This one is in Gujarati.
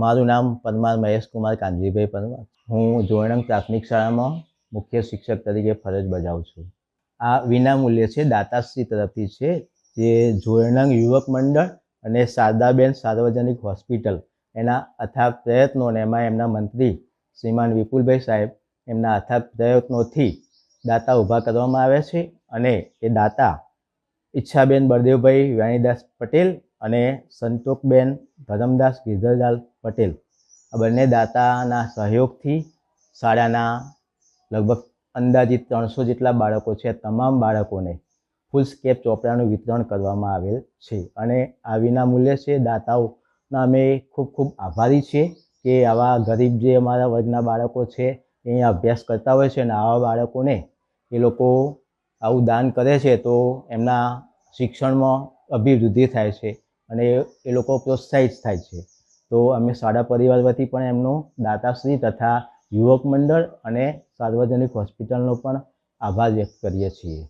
મારું નામ પરમાર મહેશ કુમાર કાનજીભાઈ પરમાર. હું જોયણંગ પ્રાથમિક શાળામાં મુખ્ય શિક્ષક તરીકે ફરજ બજાવું છું. આ વિનામૂલ્ય છે, દાતાશ્રી તરફથી છે, જે જોયણંગ યુવક મંડળ અને શારદાબેન સાર્વજનિક હોસ્પિટલ એના અથાગ પ્રયત્નો અને એમાં એમના મંત્રી શ્રીમાન વિપુલભાઈ સાહેબ એમના અથાગ પ્રયત્નોથી દાતા ઊભા કરવામાં આવ્યા છે. અને એ દાતા ઈચ્છાબેન બળદેવભાઈ વાણીદાસ પટેલ અને સંતોકબેન ધરમદાસ ગિરધરલાલ પટેલ, આ બંને દાતાના સહયોગથી શાળાના લગભગ અંદાજિત 300 જેટલા બાળકો છે, તમામ બાળકોને ફૂલ સ્કેપ ચોપડાનું વિતરણ કરવામાં આવેલ છે. અને આ વિનામૂલ્ય છે. દાતાઓના અમે ખૂબ ખૂબ આભારી છીએ કે આવા ગરીબ જે અમારા વર્ગના બાળકો છે એ અહીંયા અભ્યાસ કરતા હોય છે અને આવા બાળકોને એ લોકો આવું દાન કરે છે તો એમના શિક્ષણમાં અભિવૃદ્ધિ થાય છે અને એ લોકો પ્રોત્સાહિત થાય છે. તો અમે શાળા પરિવાર વતી પણ એમનો દાતાશ્રી તથા યુવક મંડળ અને સાર્વજનિક હોસ્પિટલનો પણ આભાર વ્યક્ત કરીએ છીએ.